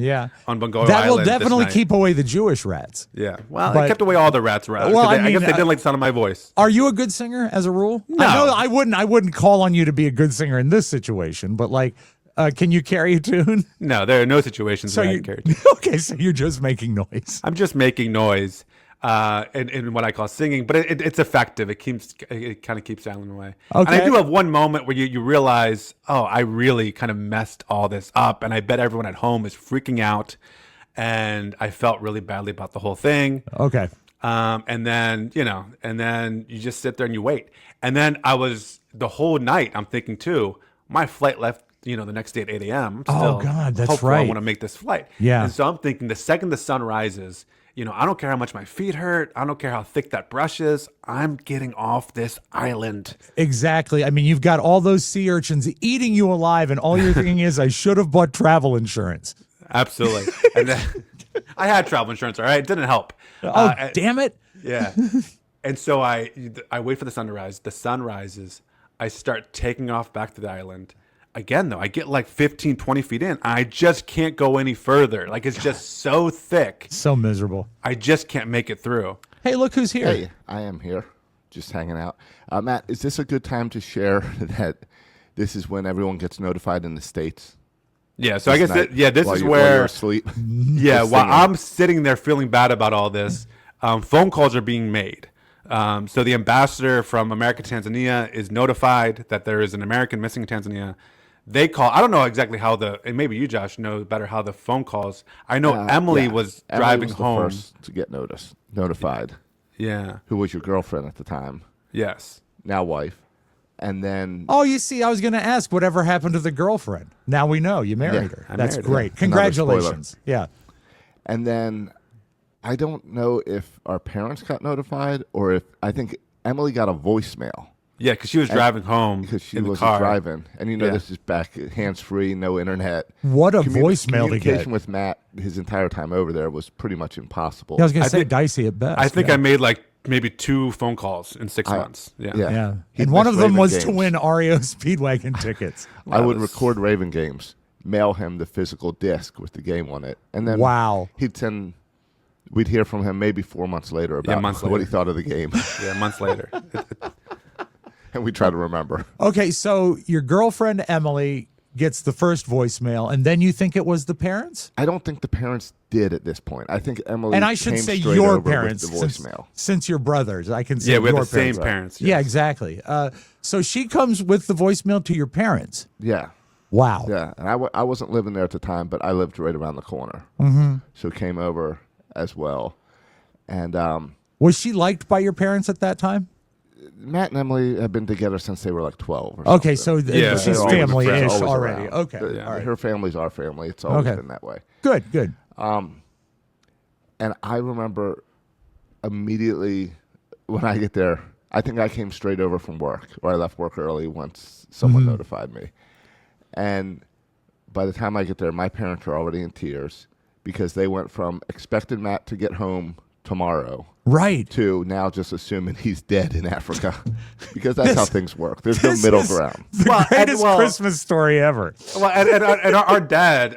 on Bungo Island. That will definitely this night. keep away the Jewish rats. Yeah. Well, But- it kept away all the rats around. Well, I I guess mean, they didn't like the sound of my voice. Are you a good singer as a rule? No. I know I wouldn't call on you to be a good singer in this situation, but like, can you carry a tune? No, there are no situations where I can carry it. Okay, so you're just making noise. I'm just making noise. In what I call singing, but it's effective. It kind of keeps Alan away. Okay. And I do have one moment where you realize, oh, I really kind of messed all this up, and I bet everyone at home is freaking out, and I felt really badly about the whole thing. Okay. And then you just sit there and you wait, and then the whole night I'm thinking too. My flight left, the next day at 8 a.m. Oh, God, that's hopeful right. I want to make this flight. Yeah. And so I'm thinking the second the sun rises. I don't care how much my feet hurt. I don't care how thick that brush is. I'm getting off this island. Exactly. I mean, you've got all those sea urchins eating you alive, and all you're thinking is, I should have bought travel insurance. Absolutely. And then I had travel insurance, all right? It didn't help. Damn it. Yeah. And so I wait for the sun to rise. The sun rises. I start taking off back to the island. Again, though, I get like 15, 20 feet in. I just can't go any further. Like, it's just so thick. So miserable. I just can't make it through. Hey, look who's here. Hey, I am here, just hanging out. Matt, is this a good time to share that this is when everyone gets notified in the States? Yeah, so I guess, night, this while is you're where... asleep. Yeah, Just while singing. I'm sitting there feeling bad about all this, phone calls are being made. So the ambassador from America, Tanzania is notified that there is an American missing in Tanzania. They call. I don't know exactly how and maybe you, Josh, know better how the phone calls. I know Emily was driving home. Emily was the first to get notified. Yeah. Who was your girlfriend at the time? Yes. Now wife. And then Oh, you see, I was going to ask whatever happened to the girlfriend. Now we know you married her. I That's married her. great. Another Congratulations. Yeah. And then I don't know if our parents got notified or if I think Emily got a voicemail Yeah, because she was driving home because she in the wasn't car. driving. And Yeah. this is back hands-free, no internet. What a voicemail to Communication get. with Matt his entire time over there was pretty much impossible. Yeah, I was going to I say think- dicey at best. I think yeah. I made like maybe 2 phone calls in 6 months. Yeah. Yeah. He'd And one miss of them Raven was games. to win REO Speedwagon tickets. I would was- record Raven games, mail him the physical disc with the game on it, and then Wow. we'd hear from him maybe 4 months later about months what later. he thought of the game, Yeah, months later. and we try to remember. Okay, so your girlfriend Emily gets the first voicemail, and then you think it was the parents? I don't think the parents did at this point. I think Emily And I should came say straight your over with parents, the since, voicemail. since you're brothers. I can say Yeah, we have your the same parents. parents. Yeah, yes. exactly. So she comes with the voicemail to your parents. Yeah, Wow. yeah. And I wasn't living there at the time, but I lived right around the corner, mm-hmm. So came over as well. And Was she liked by your parents at that time? Matt and Emily have been together since they were like 12 or Okay, something. so Yeah, she's they're always family-ish friends, always already. around. Okay, all right. Her family's our family. It's always Okay. been that way. Good, good. And I remember immediately when I get there, I think I came straight over from work, or I left work early once someone Mm-hmm. notified me. And by the time I get there, my parents are already in tears because they went from expecting Matt to get home tomorrow Right. to now just assuming he's dead in Africa because that's how things work. There's no middle ground. The Well, and- greatest well- Christmas story ever. Well, and our dad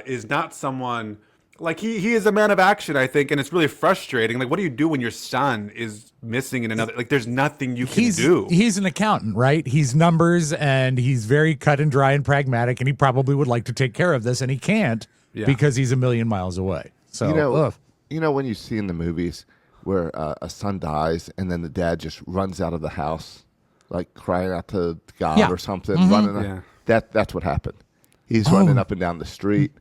is not someone like he is a man of action, I think, and it's really frustrating. Like, what do you do when your son is missing in another? Like, there's nothing you can do. He's an accountant, right? He's numbers, and he's very cut and dry and pragmatic, and he probably would like to take care of this, and he can't Yeah. because he's a million miles away. So, ugh. You know when you see in the movies where a son dies and then the dad just runs out of the house like crying out to God Yeah. or something, Mm-hmm. running. Yeah. That's what happened. He's running up and down the street.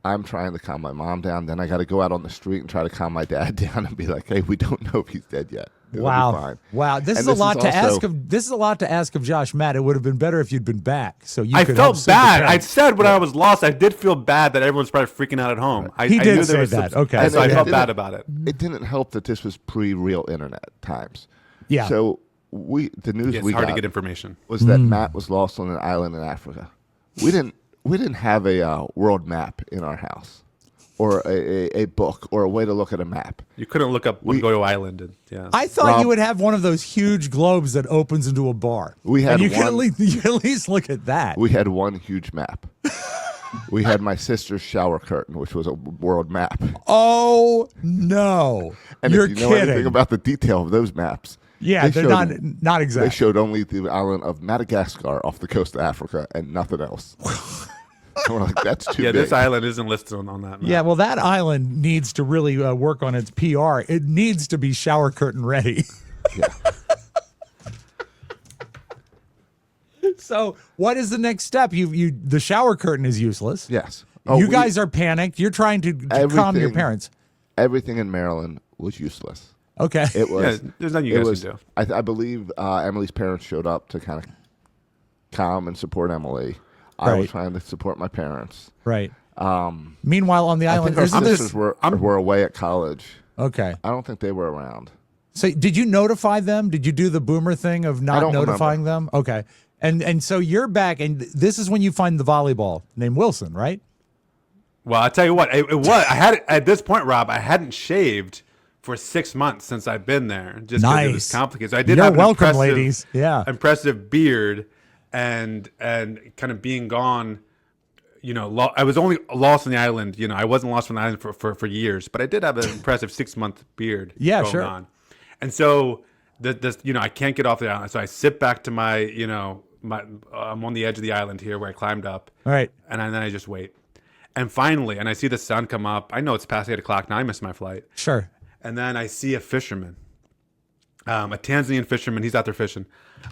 I'm trying to calm my mom down. Then I got to go out on the street and try to calm my dad down and be like, "Hey, we don't know if he's dead yet. It'll be fine." Wow. This And is a lot to also- ask of. This is a lot to ask of Josh. Matt, it would have been better if you'd been back. So you. I could felt have bad. I sympathetic- said when I was lost, I did feel bad that everyone's probably freaking out at home. I He I did knew say there was that. some- Okay. And so I And felt it bad didn't- about it. It didn't help that this was pre-real internet times. Yeah. So the news It's we hard to got get information. was that Matt was lost on an island in Africa. We didn't have a world map in our house, or a book, or a way to look at a map. You couldn't look up Wagoyo Island. And, yeah. I thought Rob- you would have one of those huge globes that opens into a bar. We had and you could one- you could at least look at that. We had one huge map. We had my sister's shower curtain, which was a world map. Oh no! And You're if you know kidding. anything about the detail of those maps, Yeah, they they're showed- not They exact. showed only the island of Madagascar off the coast of Africa and nothing else. And we're like, that's too Yeah, big. this island isn't listed on that map. Yeah, well, that island needs to really work on its PR. It needs to be shower curtain ready. Yeah. So, what is the next step? The shower curtain is useless. Yes. You guys are panicked. You're trying to calm your Everything- parents. Everything in Maryland was useless. Okay. It was. Yeah, there's nothing you it guys was, can do. I believe Emily's parents showed up to kind of calm and support Emily. I was Right. trying to support my parents. Right. Meanwhile, on the I island, think our isn't this sisters were away at college. okay? I don't think they were around. So, did you notify them? Did you do the boomer thing of not don't notifying them? Okay. And so you're back, and this is when you find the volleyball named Wilson, right? Well, I tell you what, it was. I had at this point, Rob, I hadn't shaved for 6 months since I've been there, just because it was Nice. complicated. So I did You're have an welcome, impressive, ladies. Yeah. impressive beard, and kind of being gone. You know, I was only lost on the island. You know, I wasn't lost on the island for years, but I did have an impressive 6-month beard. Yeah, going sure. on. And so this, I can't get off the island. So I sit back to my, I'm on the edge of the island here where I climbed up. All right. And then I just wait. And finally, and I see the sun come up. I know it's past 8 o'clock now. I missed my flight. Sure. And then I see a fisherman, a Tanzanian fisherman. He's out there fishing.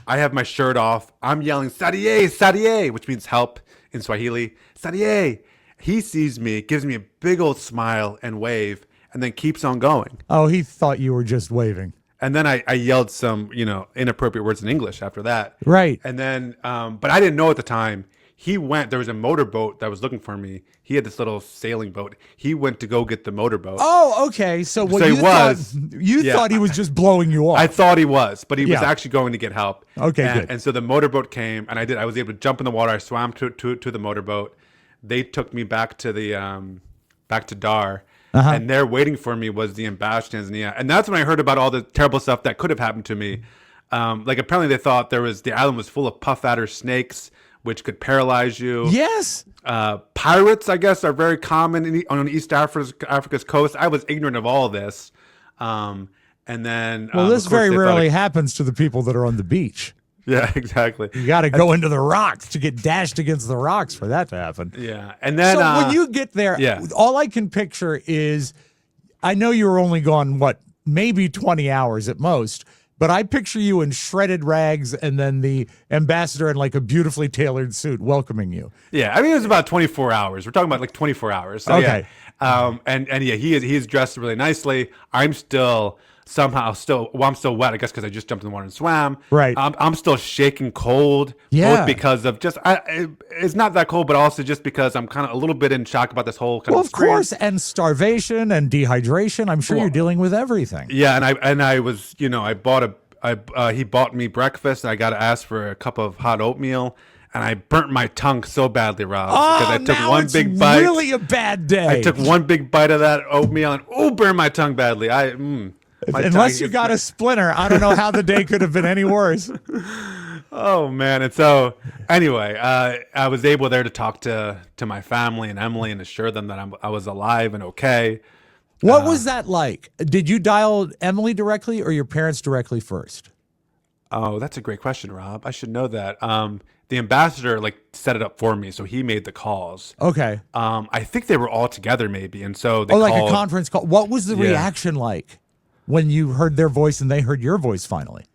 I have my shirt off. I'm yelling, "Sadie, Sadie," which means help in Swahili. Sadie. He sees me, gives me a big old smile and wave, and then keeps on going. Oh, he thought you were just waving. And then I yelled some, inappropriate words in English after that. Right. And then, but I didn't know at the time. He went, there was a motorboat that was looking for me. He had this little sailing boat. He went to go get the motorboat. Oh, okay. So what So he you was- thought, you yeah. thought he was just blowing you off. I thought he was, but he was Yeah. actually going to get help. Okay, and, good. And so the motorboat came, and I was able to jump in the water. I swam to the motorboat. They took me back to the back to Dar, and there waiting for me was the ambassador to Tanzania. And that's when I heard about all the terrible stuff that could have happened to me. Like apparently they thought the island was full of puff adder snakes, which could paralyze you. yes. Pirates, I guess, are very common on East Africa's coast. I was ignorant of all this. And then, Well, of this course, very they thought rarely happens to the people that are on the beach. Yeah, exactly. You got to go into the rocks to get dashed against the rocks for that to happen. Yeah, and then So when you get there, yeah. all I can picture is, I know you were only gone, maybe 20 hours at most, but I picture you in shredded rags and then the ambassador in like a beautifully tailored suit welcoming you. yeah, I mean it was about 24 hours. We're talking about like 24 hours. So, Okay. Yeah. And yeah, he's dressed really nicely. I'm still I'm still wet, I guess, because I just jumped in the water and swam. Right. I'm still shaking cold. Yeah. Both because of it's not that cold, but also just because I'm kind of a little bit in shock about this whole kind Well, of of course, and starvation and dehydration. I'm sure you're dealing with everything. Yeah, and I was, I bought he bought me breakfast, and I got to ask for a cup of hot oatmeal, and I burnt my tongue so badly, Rob, because I took now one it's big bite. really a bad day. I took one big bite of that oatmeal and burned my tongue badly. My Unless tongue you is- got a splinter, I don't know how the day could have been any worse. Oh man! And so anyway, I was able there to talk to my family and Emily and assure them that I was alive and okay. What was that like? Did you dial Emily directly or your parents directly first? Oh, that's a great question, Rob. I should know that. The ambassador set it up for me, so he made the calls. Okay. I think they were all together, maybe, and so they Like called. a conference call. What was the Yeah. reaction like when you heard their voice and they heard your voice finally?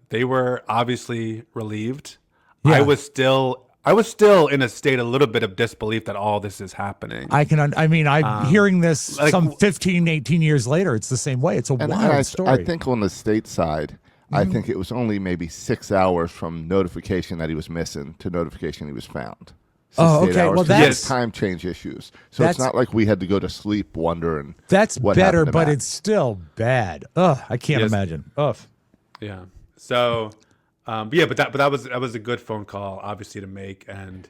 they were obviously relieved. Yeah. I was still in a state, a little bit of disbelief that all this is happening. I'm hearing this like- some 15, 18 years later. It's the same way. It's a wild story. I think on the state side, I think it was only maybe 6 hours from notification that he was missing to notification he was found. 6 Oh, to 8 okay. hours, Well, 'cause that's- there's time change issues. So it's that's- not like we had to go to sleep wondering. That's what better, happened to but Matt. it's still bad. Ugh, I can't Yes. imagine. Ugh. Yeah. So, but that was a good phone call, obviously, to make. And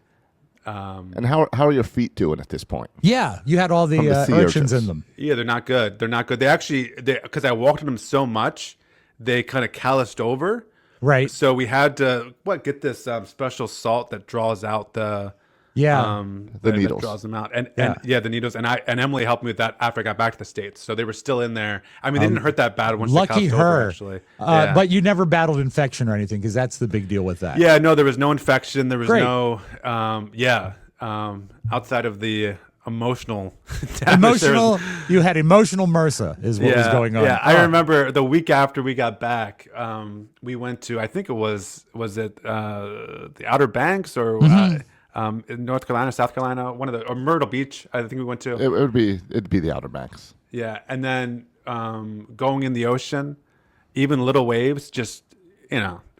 And how are your feet doing at this point? Yeah, you had all the, From the sea urchins urchins. in them. yeah, they're not good. They're not good. Because I walked on them so much, they kind of calloused over. Right. So we had to get this special salt that draws out the Yeah. The that needles. draws them out, and Yeah. the needles. And Emily helped me with that after I got back to the States. So they were still in there. I mean, they didn't hurt that bad once Lucky they calloused her. over, actually. Yeah. But you never battled infection or anything because that's the big deal with that. Yeah, no, there was no infection. There was Great. no, outside of the emotional damage, there was- You had emotional MRSA is what was going on. Yeah, I remember the week after we got back, we went to, I think it was it the Outer Banks or in North Carolina, South Carolina, or Myrtle Beach, I think we went to. It'd be the Outer Banks. Yeah, and then going in the ocean, even little waves, just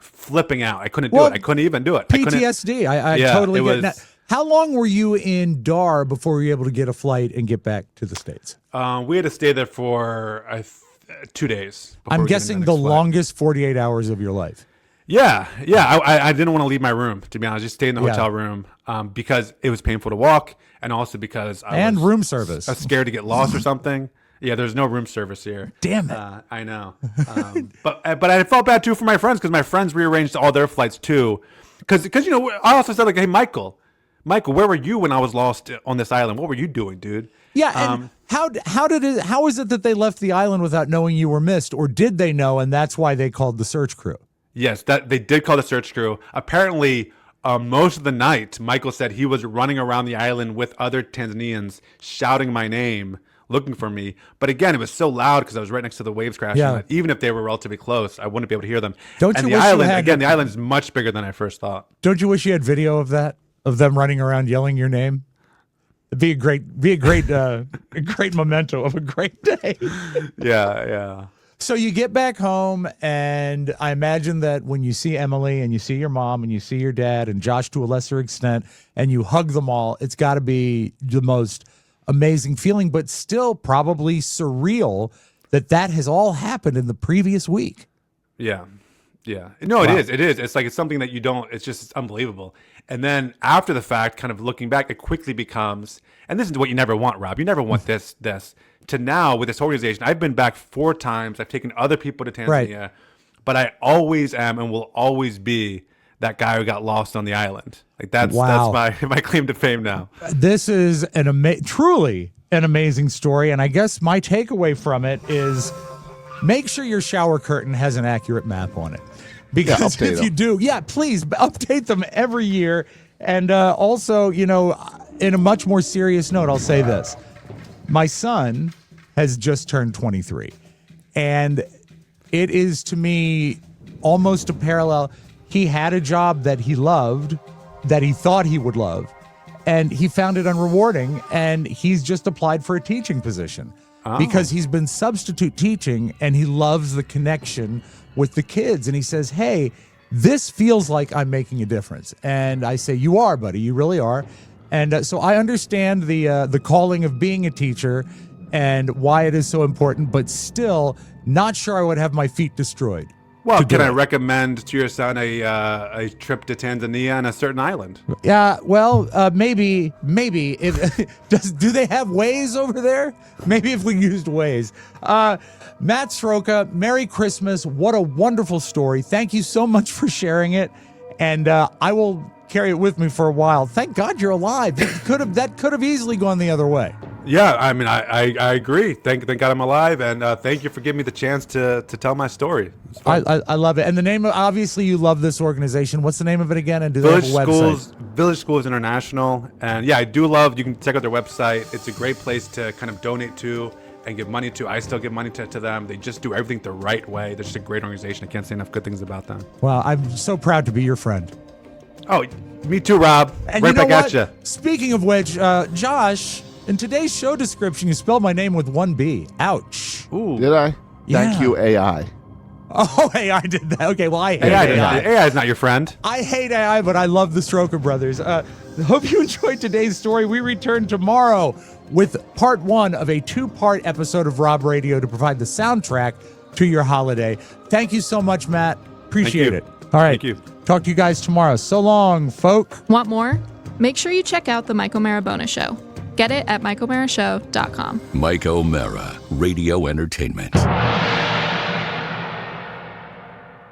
flipping out. I couldn't do it. I couldn't even do it. I couldn't- PTSD. I Yeah, totally it get was- that. How long were you in Dar before you were able to get a flight and get back to the States? We had to stay there for 2 days. before I'm we got guessing into the next flight. longest 48 hours of your life. Yeah. I didn't want to leave my room, to be honest. Just stay in the Yeah. hotel room because it was painful to walk, and also because I was room service. scared to get lost or something. Yeah, there's no room service here. Damn it. I know. But I felt bad too for my friends because my friends rearranged all their flights too. Because I also said, like, hey, Michael, where were you when I was lost on this island? What were you doing, dude? Yeah, and how is it that they left the island without knowing you were missed, or did they know and that's why they called the search crew? Yes, that they did call the search crew. Apparently, most of the night, Michael said he was running around the island with other Tanzanians, shouting my name, looking for me. But again, it was so loud because I was right next to the waves crashing. Yeah. That even if they were relatively close, I wouldn't be able to hear them. Don't and you the wish you island had- again? The island is much bigger than I first thought. Don't you wish you had video of that, of them running around yelling your name? It'd be a great memento of a great day. Yeah. So you get back home, and I imagine that when you see Emily and you see your mom and you see your dad and Josh to a lesser extent, and you hug them all, it's got to be the most amazing feeling, but still probably surreal that has all happened in the previous week. Yeah. No, Wow. it is. It's like, it's something that it's unbelievable. And then after the fact, kind of looking back, it quickly becomes, and this is what you never want, Rob. You never want this, to now with this organization. I've been back 4 times. I've taken other people to Tanzania, Right. but I always am and will always be that guy who got lost on the island. Like that's Wow. my claim to fame now. This is truly an amazing story, and I guess my takeaway from it is make sure your shower curtain has an accurate map on it. Because update if you do, please update them every year. And also, in a much more serious note, I'll say this. My son has just turned 23, and it is to me almost a parallel. He had a job that he loved, that he thought he would love, and he found it unrewarding, and he's just applied for a teaching position because he's been substitute teaching, and he loves the connection with the kids. And he says, hey, this feels like I'm making a difference. And I say, you are, buddy. You really are. And so I understand the calling of being a teacher and why it is so important, but still not sure I would have my feet destroyed. Well, to do can I it. recommend to your son a trip to Tanzania and a certain island? Yeah, well, maybe. If, do they have Waze over there? Maybe if we used Waze. Matt Sroka, Merry Christmas. What a wonderful story. Thank you so much for sharing it. And I will carry it with me for a while. Thank God you're alive. That could have easily gone the other way. Yeah, I mean, I agree. Thank God I'm alive, and thank you for giving me the chance to tell my story. It's fun. I love it. And the name of, obviously you love this organization. What's the name of it again? And do they have a website? Village Schools International, and yeah, I do love. You can check out their website. It's a great place to kind of donate to and give money to. I still give money to them. They just do everything the right way. They're just a great organization. I can't say enough good things about them. Well, I'm so proud to be your friend. Oh, me too, Rob. And right you know back what? at you. Speaking of which, Josh, in today's show description, you spelled my name with one B. Ouch. Ooh. Did I? Yeah. Thank you, AI. Oh, AI did that. Okay, well, I hate AI. AI. AI is not your friend. I hate AI, but I love the Sroka brothers. Hope you enjoyed today's story. We return tomorrow with part 1 of a 2-part episode of Robb Radio to provide the soundtrack to your holiday. Thank you so much, Matt. Appreciate it. All right. Thank you. Talk to you guys tomorrow. So long, folk. Want more? Make sure you check out the Mike O'Mara Bonus Show. Get it at MikeO'MaraShow.com. Mike O'Mara, Radio Entertainment.